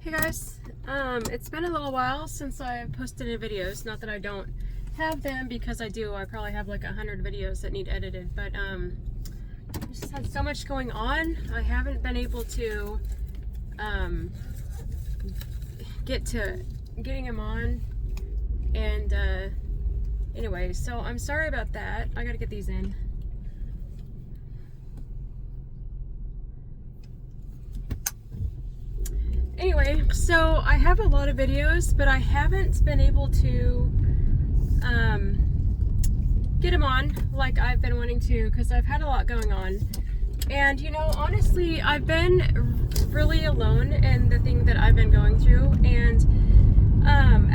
Hey guys, it's been a little while since I've posted any videos. Not that I don't have them, because I do. I probably have like 100 videos that need edited, but I just had so much going on. I haven't been able to get to getting them on, and anyway, so I'm sorry about that. I gotta get these in. Anyway, so I have a lot of videos, but I haven't been able to get them on like I've been wanting to, because I've had a lot going on. And you know, honestly, I've been really alone in the thing that I've been going through. And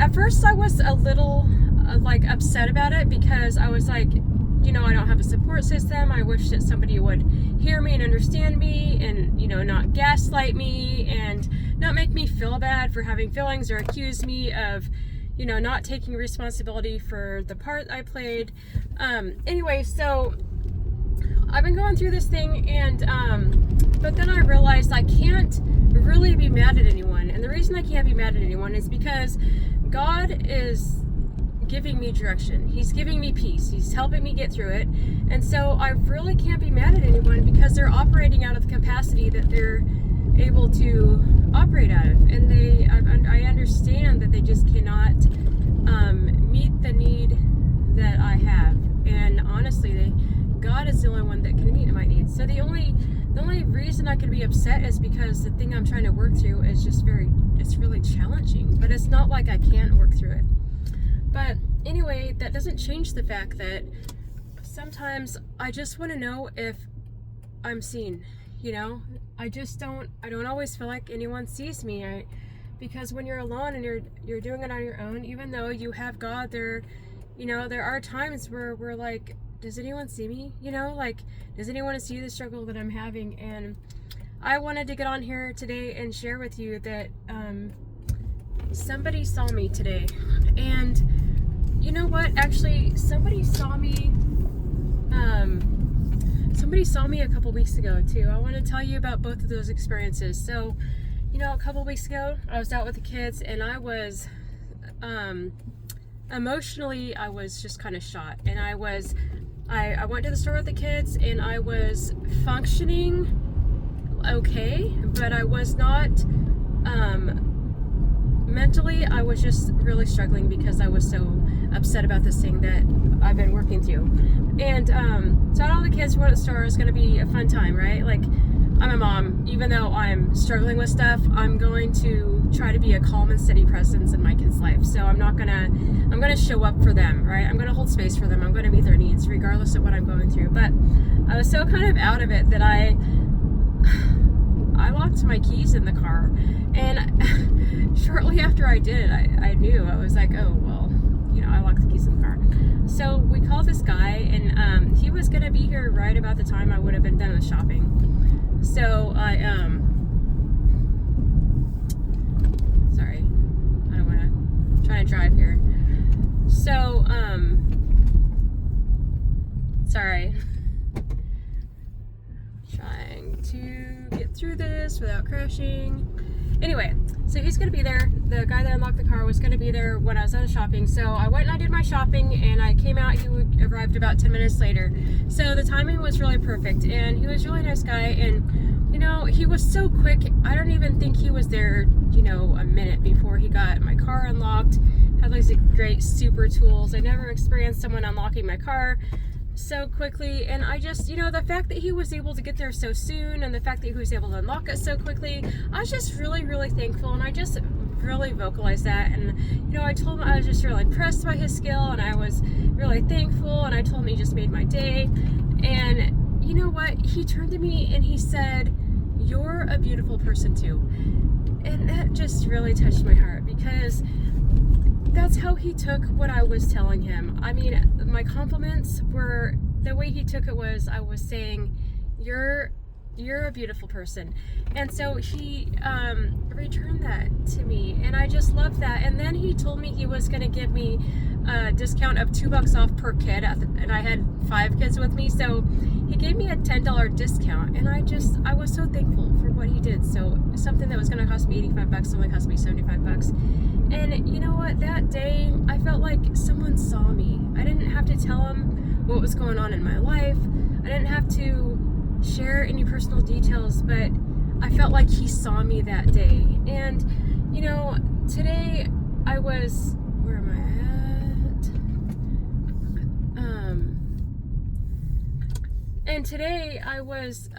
at first I was a little like upset about it, because I was like, you know, I don't have a support system. I wish that somebody would hear me and understand me, and, you know, not gaslight me and not make me feel bad for having feelings, or accuse me of, you know, not taking responsibility for the part I played. Anyway, so I've been going through this thing, and but then I realized I can't really be mad at anyone. And the reason I can't be mad at anyone is because God is giving me direction. He's giving me peace. He's helping me get through it. And so I really can't be mad at anyone, because they're operating out of the capacity that they're able to operate out of. And I understand that they just cannot meet the need that I have. And honestly, God is the only one that can meet my needs. So the only reason I could be upset is because the thing I'm trying to work through is just it's really challenging. But it's not like I can't work through it. But anyway, that doesn't change the fact that sometimes I just want to know if I'm seen, you know? I don't always feel like anyone sees me. Because when you're alone and you're doing it on your own, even though you have God there, you know, there are times where we're like, does anyone see me? You know, like, does anyone see the struggle that I'm having? And I wanted to get on here today and share with you that somebody saw me today. And you know what? Actually, somebody saw me a couple weeks ago too. I want to tell you about both of those experiences. So, you know, a couple weeks ago, I was out with the kids, and I was emotionally, I was just kind of shot. And I went to the store with the kids, and I was functioning okay, but I was not mentally, I was just really struggling, because I was so upset about this thing that I've been working through. And so all the kids were at the store. It's going to be a fun time, right? Like, I'm a mom. Even though I'm struggling with stuff, I'm going to try to be a calm and steady presence in my kids' life. So I'm going to show up for them, right? I'm going to hold space for them. I'm going to meet their needs regardless of what I'm going through. But I was so kind of out of it that I locked my keys in the car. And shortly after I did it, I knew. I was like, oh, well, you know, I locked the keys in the car. So we called this guy, and he was going to be here right about the time I would have been done with shopping. So I, sorry, I don't want to try to drive here. So, sorry. Trying to get through this without crashing. Anyway, so he's going to be there. The guy that unlocked the car was going to be there when I was out of shopping. So I went and I did my shopping, and I came out. He arrived about 10 minutes later. So the timing was really perfect, and he was a really nice guy. And, you know, he was so quick. I don't even think he was there, you know, a minute before he got my car unlocked. Had like great super tools. I never experienced someone unlocking my car so quickly. And I just, you know, the fact that he was able to get there so soon, and the fact that he was able to unlock it so quickly, I was just really, really thankful. And I just really vocalized that. And, you know, I told him I was just really impressed by his skill, and I was really thankful. And I told him he just made my day. And you know what? He turned to me and he said, "You're a beautiful person too." And that just really touched my heart, because that's how he took what I was telling him. I mean, my compliments were, the way he took it was, I was saying, you're a beautiful person. And so he returned that to me, and I just loved that. And then he told me he was going to give me a discount of $2 off per kid, and I had 5 kids with me, so he gave me a $10 discount, and I was so thankful for what he did. So something that was going to cost me $85 only cost me $75. And you know what? That day, I felt like someone saw me. I didn't have to tell him what was going on in my life. I didn't have to share any personal details, but I felt like he saw me that day. And you know, today I was, where am I at? And today I was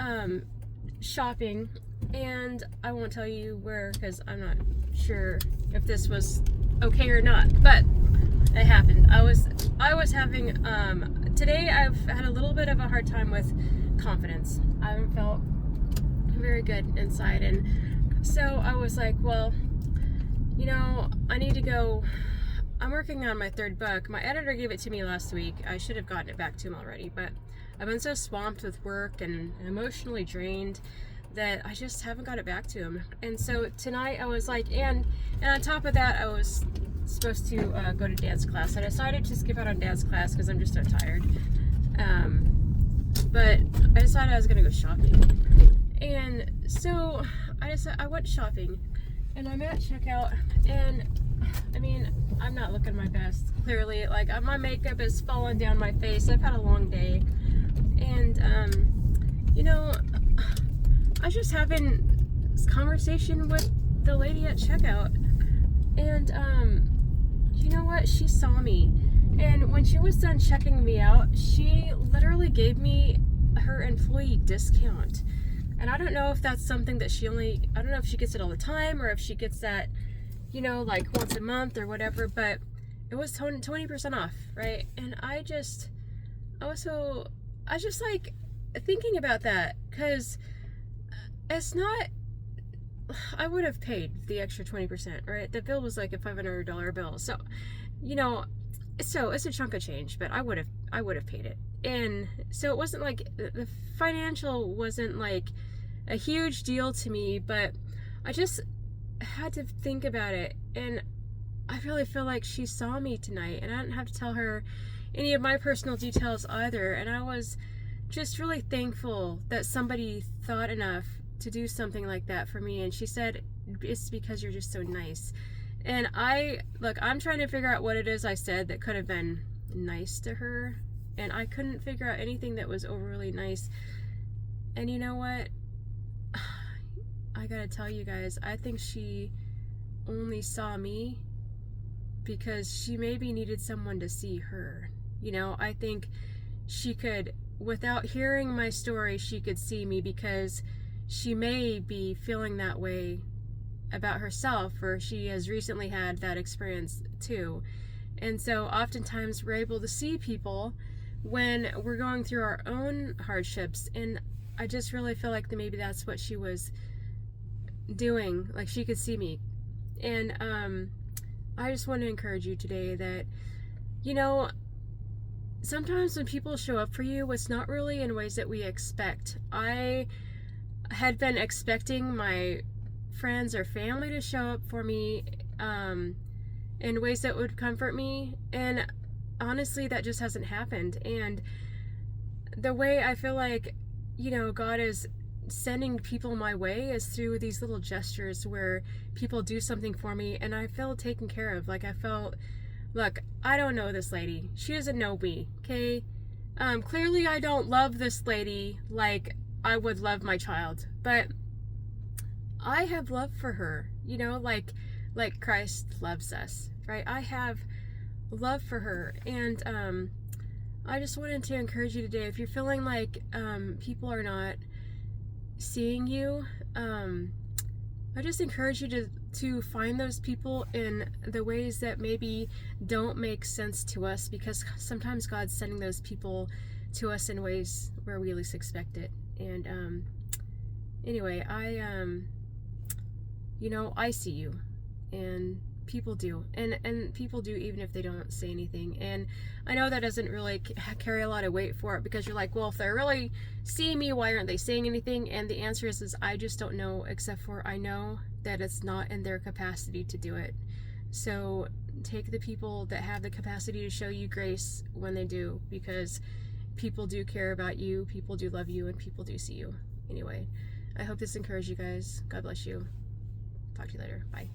shopping, and I won't tell you where because I'm not sure if this was okay or not, but it happened. I was having today I've had a little bit of a hard time with confidence. I haven't felt very good inside, and so I was like, well, you know, I need to go. I'm working on my 3rd book. My editor gave it to me last week. I should have gotten it back to him already, but I've been so swamped with work and emotionally drained that I just haven't got it back to him. And so tonight I was like, and on top of that, I was supposed to go to dance class. I decided to skip out on dance class because I'm just so tired. But I decided I was gonna go shopping. And so I went shopping, and I'm at checkout, and I mean, I'm not looking my best, clearly. Like, my makeup is falling down my face. I've had a long day. And, you know, I was just having this conversation with the lady at checkout. And, you know what? She saw me. And when she was done checking me out, she literally gave me her employee discount. And I don't know if that's something that I don't know if she gets it all the time or if she gets that, you know, like once a month or whatever, but it was 20% off, right? And I was just like thinking about that, because it's not, I would have paid the extra 20%, right? The bill was like a $500 bill. So, you know, it's a chunk of change, but I would have paid it. And so it wasn't like, the financial wasn't like a huge deal to me, but I just had to think about it. And I really feel like she saw me tonight, and I didn't have to tell her any of my personal details either. And I was just really thankful that somebody thought enough to do something like that for me. And she said, it's because you're just so nice. And I'm trying to figure out what it is I said that could have been nice to her, and I couldn't figure out anything that was overly nice. And you know what? I gotta tell you guys, I think she only saw me because she maybe needed someone to see her. You know, I think she could, without hearing my story, she could see me because she may be feeling that way about herself, or she has recently had that experience too. And so oftentimes we're able to see people when we're going through our own hardships, and I just really feel like maybe that's what she was doing. Like, she could see me. And I just want to encourage you today that, you know, sometimes when people show up for you, it's not really in ways that we expect. I had been expecting my friends or family to show up for me in ways that would comfort me, and honestly that just hasn't happened. And the way I feel like, you know, God is sending people my way is through these little gestures where people do something for me and I feel taken care of. Like, I felt, look, I don't know this lady, she doesn't know me, okay? Clearly I don't love this lady like I would love my child, but I have love for her, you know, like Christ loves us, right? I have love for her. And I just wanted to encourage you today, if you're feeling like people are not seeing you, I just encourage you to find those people in the ways that maybe don't make sense to us, because sometimes God's sending those people to us in ways where we least expect it. And anyway, you know, I see you, and people do, and people do even if they don't say anything. And I know that doesn't really carry a lot of weight for it, because you're like, well, if they're really seeing me, why aren't they saying anything? And the answer is I just don't know, except for I know that it's not in their capacity to do it. So take the people that have the capacity to show you grace when they do, because people do care about you, people do love you, and people do see you. Anyway, I hope this encouraged you guys. God bless you. Talk to you later. Bye.